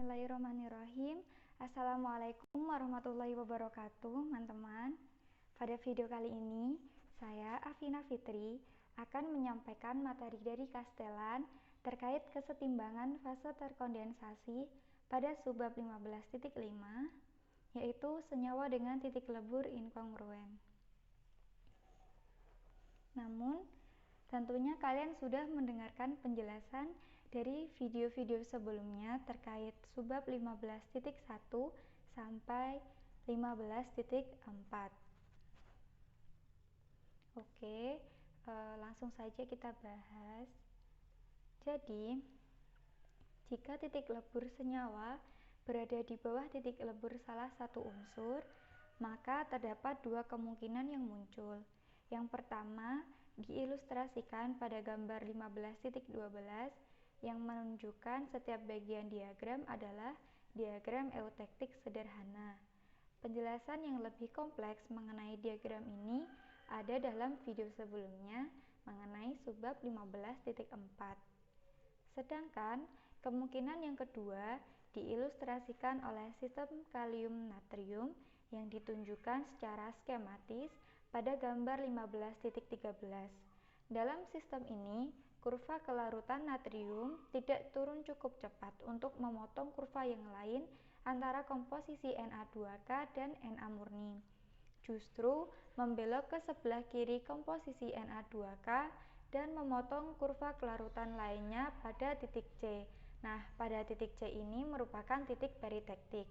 Bismillahirrahmanirrahim. Assalamualaikum warahmatullahi wabarakatuh, teman-teman. Pada video kali ini, saya Afina Fitri akan menyampaikan materi dari Castellan terkait kesetimbangan fase terkondensasi pada subbab 15.5, yaitu senyawa dengan titik lebur inkongruen. Namun, tentunya kalian sudah mendengarkan penjelasan dari video-video sebelumnya terkait subbab 15.1 sampai 15.4. Oke, langsung saja kita bahas. Jadi, jika titik lebur senyawa berada di bawah titik lebur salah satu unsur, maka terdapat dua kemungkinan yang muncul. Yang pertama diilustrasikan pada gambar 15.12 yang menunjukkan setiap bagian diagram adalah diagram eutektik sederhana. Penjelasan yang lebih kompleks mengenai diagram ini ada dalam video sebelumnya mengenai subbab 15.4. Sedangkan kemungkinan yang kedua diilustrasikan oleh sistem kalium natrium yang ditunjukkan secara skematis pada gambar 15.13. Dalam sistem ini, kurva kelarutan natrium tidak turun cukup cepat untuk memotong kurva yang lain antara komposisi Na2K dan Na murni. Justru membelok ke sebelah kiri komposisi Na2K dan memotong kurva kelarutan lainnya pada titik C. Nah, pada titik C ini merupakan titik peritektik.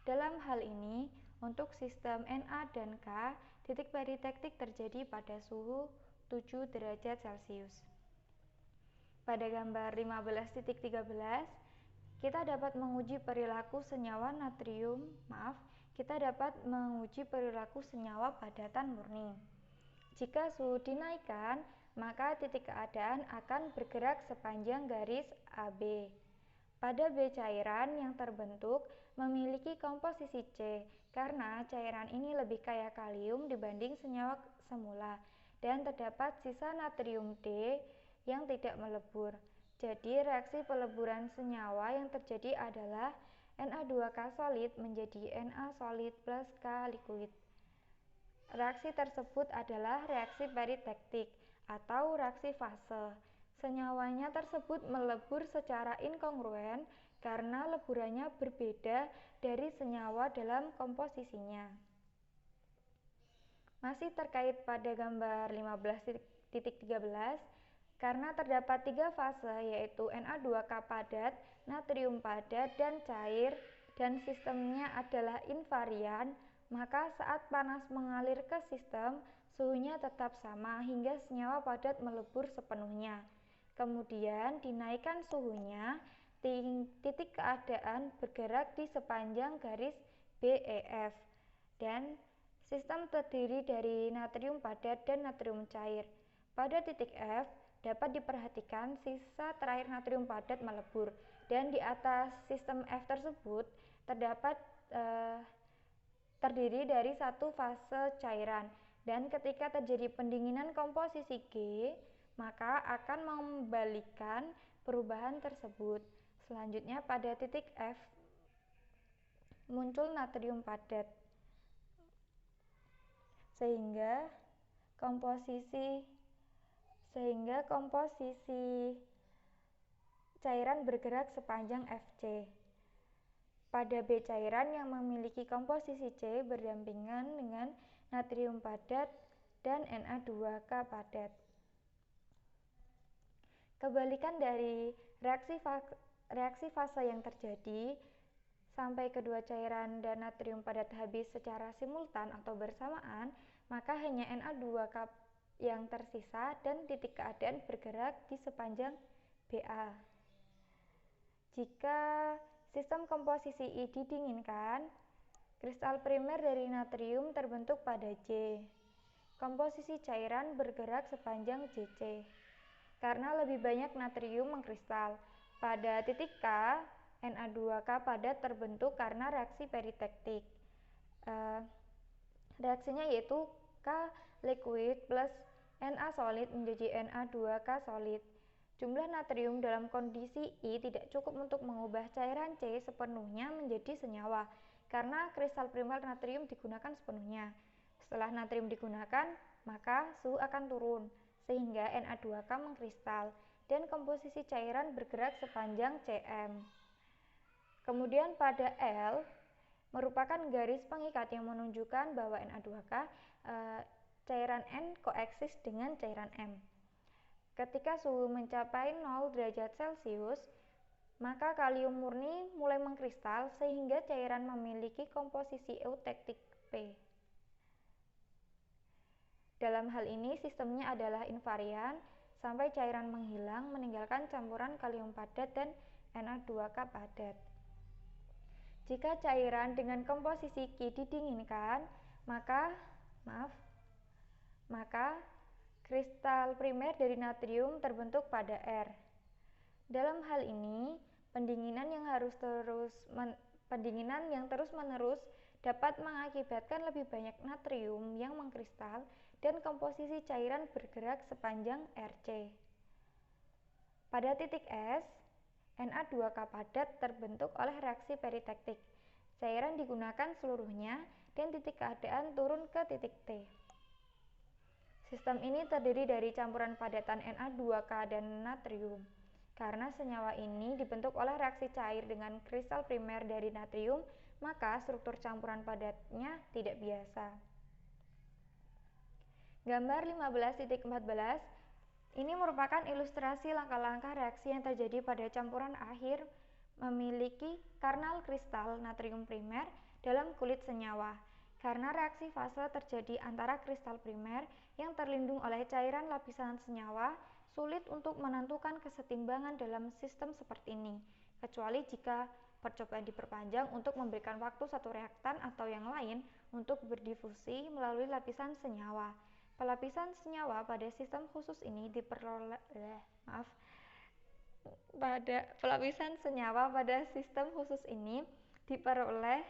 Dalam hal ini, untuk sistem Na dan K, titik peritektik terjadi pada suhu 7 derajat Celcius. Pada gambar 15.13, kita dapat menguji perilaku senyawa kita dapat menguji perilaku senyawa padatan murni. Jika suhu dinaikkan, maka titik keadaan akan bergerak sepanjang garis AB. Pada B cairan yang terbentuk memiliki komposisi C karena cairan ini lebih kaya kalium dibanding senyawa semula dan terdapat sisa natrium D yang tidak melebur. Jadi reaksi peleburan senyawa yang terjadi adalah Na2K solid menjadi Na solid plus K liquid. Reaksi tersebut adalah reaksi peritektik atau reaksi fase. Senyawanya tersebut melebur secara inkongruen karena leburannya berbeda dari senyawa dalam komposisinya. Masih terkait pada gambar 15.13, karena terdapat tiga fase yaitu Na2K padat, natrium padat, dan cair, dan sistemnya adalah invarian, maka saat panas mengalir ke sistem, suhunya tetap sama hingga senyawa padat melebur sepenuhnya. Kemudian dinaikkan suhunya, titik keadaan bergerak di sepanjang garis BEF, dan sistem terdiri dari natrium padat dan natrium cair. Pada titik F, dapat diperhatikan sisa terakhir natrium padat melebur, dan di atas sistem F tersebut terdiri dari satu fase cairan, dan ketika terjadi pendinginan komposisi G, maka akan mengembalikan perubahan tersebut. Selanjutnya pada titik F muncul natrium padat, sehingga komposisi cairan bergerak sepanjang FC. Pada B cairan yang memiliki komposisi C berdampingan dengan natrium padat dan Na2K padat. Kebalikan dari reaksi fase yang terjadi sampai kedua cairan dan natrium padat habis secara simultan atau bersamaan, maka hanya Na2K yang tersisa dan titik keadaan bergerak di sepanjang BA. Jika sistem komposisi I didinginkan, kristal primer dari natrium terbentuk pada J. Komposisi cairan bergerak sepanjang JC. Karena lebih banyak natrium mengkristal, pada titik K, Na2K padat terbentuk karena reaksi peritektik. Reaksinya yaitu K liquid plus Na solid menjadi Na2K solid. Jumlah natrium dalam kondisi I tidak cukup untuk mengubah cairan C sepenuhnya menjadi senyawa, karena kristal primer natrium digunakan sepenuhnya. Setelah natrium digunakan, maka suhu akan turun, sehingga Na2K mengkristal, dan komposisi cairan bergerak sepanjang Cm. Kemudian pada L, merupakan garis pengikat yang menunjukkan bahwa Na2K cairan N koeksis dengan cairan M. Ketika suhu mencapai 0 derajat Celcius, maka kalium murni mulai mengkristal sehingga cairan memiliki komposisi eutektik P. Dalam hal ini sistemnya adalah invarian sampai cairan menghilang meninggalkan campuran kalium padat dan Na2K padat. Jika cairan dengan komposisi Q didinginkan, maka kristal primer dari natrium terbentuk pada R. Dalam hal ini, pendinginan yang terus-menerus dapat mengakibatkan lebih banyak natrium yang mengkristal dan komposisi cairan bergerak sepanjang Rc. Pada titik S, Na2K padat terbentuk oleh reaksi peritektik. Cairan digunakan seluruhnya dan titik keadaan turun ke titik T. Sistem ini terdiri dari campuran padatan Na2K dan natrium. Karena senyawa ini dibentuk oleh reaksi cair dengan kristal primer dari natrium, maka struktur campuran padatnya tidak biasa. Gambar 15.14 ini merupakan ilustrasi langkah-langkah reaksi yang terjadi pada campuran akhir memiliki karnal kristal natrium primer dalam kulit senyawa. Karena reaksi fase terjadi antara kristal primer yang terlindung oleh cairan lapisan senyawa, sulit untuk menentukan kesetimbangan dalam sistem seperti ini, kecuali jika percobaan diperpanjang untuk memberikan waktu satu reaktan atau yang lain untuk berdifusi melalui lapisan senyawa. Pelapisan senyawa pada sistem khusus ini diperoleh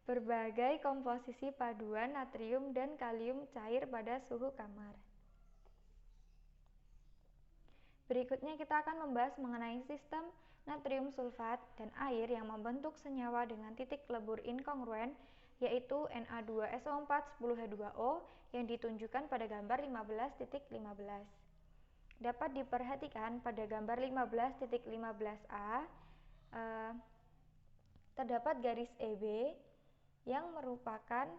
berbagai komposisi paduan natrium dan kalium cair pada suhu kamar. Berikutnya kita akan membahas mengenai sistem natrium sulfat dan air yang membentuk senyawa dengan titik lebur inkongruen, yaitu Na2SO4 10H2O yang ditunjukkan pada gambar 15.15. Dapat diperhatikan pada gambar 15.15a terdapat garis EB yang merupakan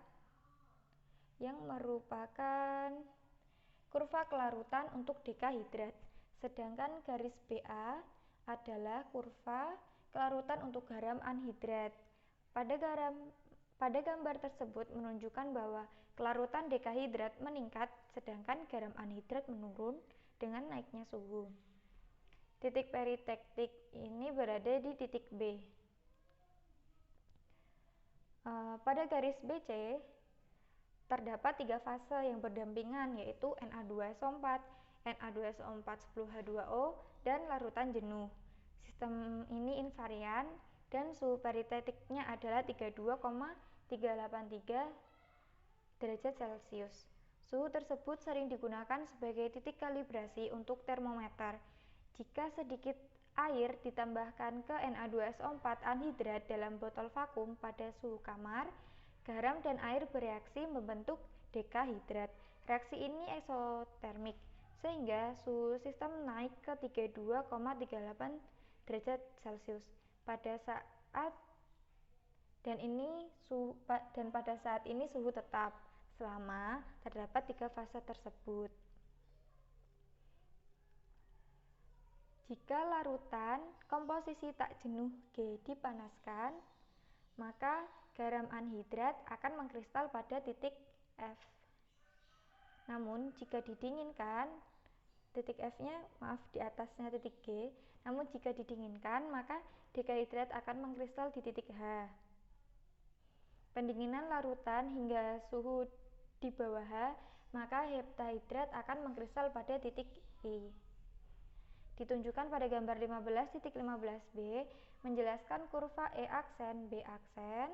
kurva kelarutan untuk dekahidrat, sedangkan garis BA adalah kurva kelarutan untuk garam anhidrat. Pada gambar tersebut menunjukkan bahwa kelarutan dekahidrat meningkat sedangkan garam anhidrat menurun dengan naiknya suhu. Titik peritektik ini berada di titik B. Pada garis BC terdapat 3 fase yang berdampingan, yaitu Na2SO4, Na2SO4 10H2O, dan larutan jenuh. Sistem ini invarian dan suhu peritektiknya adalah 32,383 derajat Celcius. Suhu tersebut sering digunakan sebagai titik kalibrasi untuk termometer. Jika sedikit air ditambahkan ke Na2SO4 anhidrat dalam botol vakum pada suhu kamar, garam dan air bereaksi membentuk dekahidrat. Reaksi ini eksotermik, sehingga suhu sistem naik ke 32,38 derajat Celcius. Pada saat ini suhu tetap selama terdapat 3 fase tersebut. Jika larutan komposisi tak jenuh G dipanaskan, maka garam anhidrat akan mengkristal pada titik F. Namun jika didinginkan, titik F-nya di atasnya titik G. Namun jika didinginkan, maka dekahidrat akan mengkristal di titik H. Pendinginan larutan hingga suhu di bawah H, maka heptahidrat akan mengkristal pada titik I. Ditunjukkan pada gambar 15.15b, menjelaskan kurva E aksen B aksen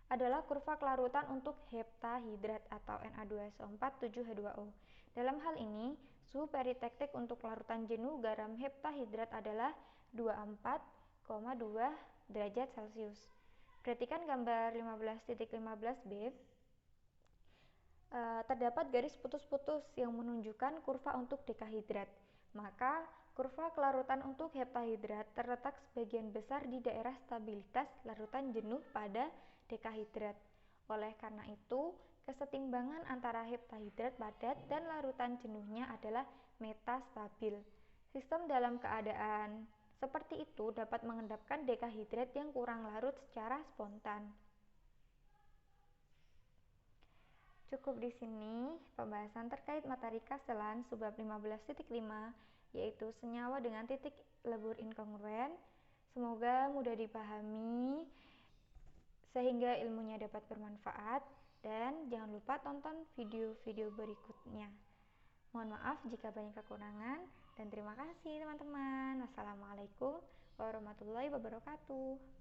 adalah kurva kelarutan untuk heptahidrat atau Na2SO4 7H2O. Dalam hal ini, Suhu periteknik untuk larutan jenuh garam heptahidrat adalah 24,2 derajat Celcius. Perhatikan gambar 15.15b. Terdapat garis putus-putus yang menunjukkan kurva untuk dekahidrat. Maka kurva kelarutan untuk heptahidrat terletak sebagian besar di daerah stabilitas larutan jenuh pada dekahidrat. Oleh karena itu, kesetimbangan antara heptahidrat padat dan larutan jenuhnya adalah metastabil. Sistem dalam keadaan seperti itu dapat mengendapkan dekahidrat yang kurang larut secara spontan. Cukup di sini pembahasan terkait materi kastelan subbab 15.5, yaitu senyawa dengan titik lebur inkongruen. Semoga mudah dipahami sehingga ilmunya dapat bermanfaat, dan jangan lupa tonton video-video berikutnya. Mohon maaf jika banyak kekurangan, dan terima kasih teman-teman. Wassalamualaikum warahmatullahi wabarakatuh.